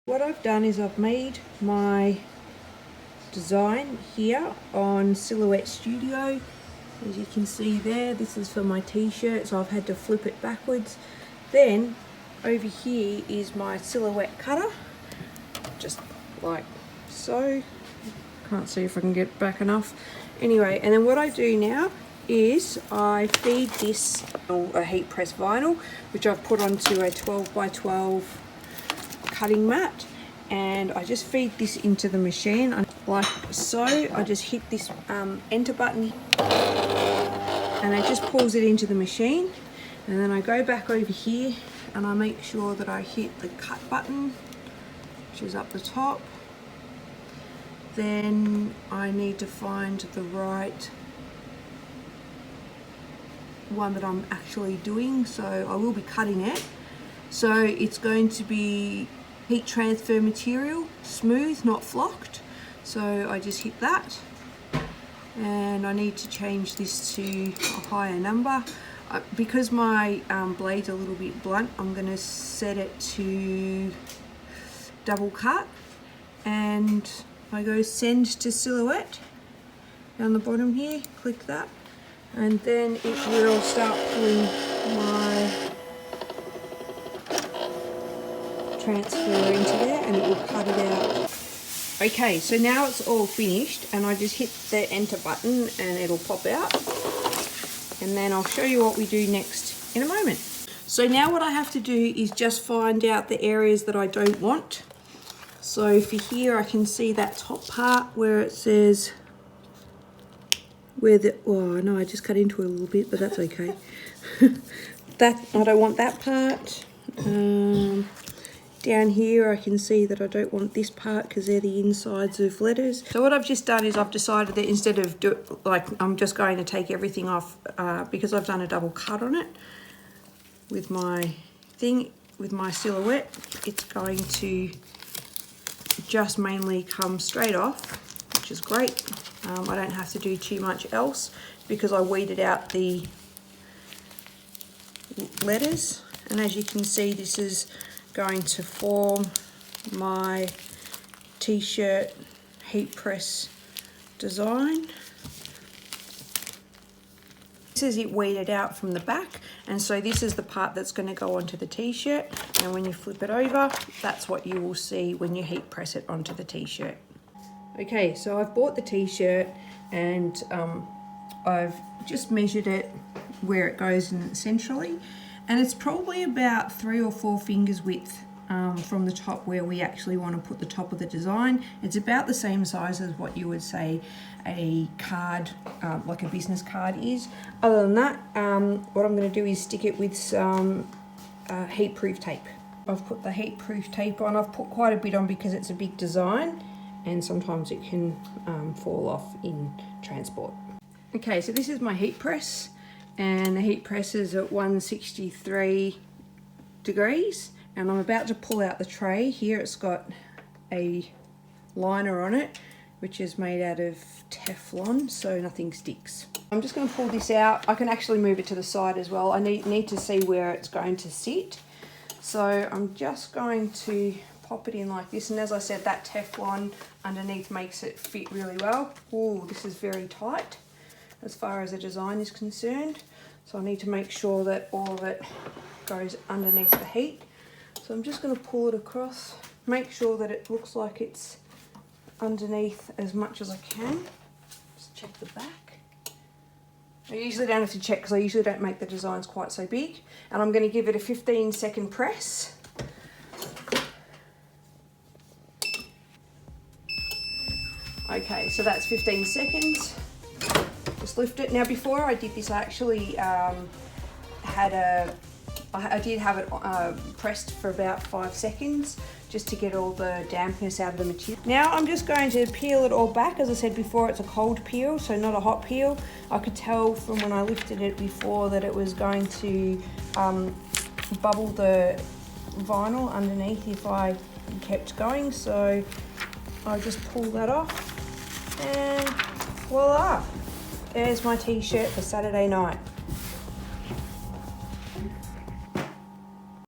What I've done is I've made my design here on Silhouette Studio. As you can see there, this is for my t-shirt, so I've had to flip it backwards. Then over here is my silhouette cutter, just like so. Can't see if I can get back enough. Anyway, and then what I do now is I feed this a heat press vinyl, which I've put onto a 12 by 12 cutting mat, and I just feed this into the machine like so. I just hit this enter button and it just pulls it into the machine, and then I go back over here and I make sure that I hit the cut button, which is up the top. Then I need to find the right one that I'm actually doing, so I will be cutting it. So it's going to be heat transfer material, smooth, not flocked. So I just hit that, and I need to change this to a higher number. Because my blade's a little bit blunt, I'm going to set it to double cut, and I go send to silhouette down the bottom here, click that, and then it will start pulling my transfer into there, and it will cut it out. Okay, so now it's all finished, and I just hit the enter button and it'll pop out, and then I'll show you what we do next in a moment. So now what I have to do is just find out the areas that I don't want. So for here I can see that top part where it says where the, oh no, I just cut into it a little bit, but that's okay. That, I don't want that part. Down here I can see that I don't want this part because they're the insides of letters. So what I've just done is I've decided that instead of I'm just going to take everything off because I've done a double cut on it with my thing, with my silhouette. It's going to just mainly come straight off, which is great. I don't have to do too much else because I weeded out the letters, and as you can see, this is going to form my t-shirt heat press design. This is it weeded out from the back, and so this is the part that's going to go onto the t-shirt, and when you flip it over, that's what you will see when you heat press it onto the t-shirt. Okay, so I've bought the t-shirt, and I've just measured it where it goes in centrally, and it's probably about 3 or 4 fingers width from the top where we actually want to put the top of the design. It's about the same size as what you would say a card, like a business card is. Other than that, what I'm going to do is stick it with some heat-proof tape. I've put the heat-proof tape on. I've put quite a bit on because it's a big design and sometimes it can fall off in transport. Okay, so this is my heat press, and the heat press is at 163 degrees, and I'm about to pull out the tray. Here it's got a liner on it which is made out of Teflon, so nothing sticks. I'm just going to pull this out. I can actually move it to the side as well. I need to see where it's going to sit, so I'm just going to pop it in like this, and as I said, that Teflon underneath makes it fit really well. Oh, this is very tight as far as the design is concerned, so I need to make sure that all of it goes underneath the heat. So I'm just going to pull it across, make sure that it looks like it's underneath as much as I can. Just check the back. I usually don't have to check because I usually don't make the designs quite so big, and I'm going to give it a 15-second press. Okay, so that's 15 seconds. Just lift it. Now before I did this, I actually I did have it pressed for about 5 seconds just to get all the dampness out of the material. Now I'm just going to peel it all back. As I said before, it's a cold peel, so not a hot peel. I could tell from when I lifted it before that it was going to bubble the vinyl underneath if I kept going, so I just pull that off, and voila, there's my t-shirt for Saturday night.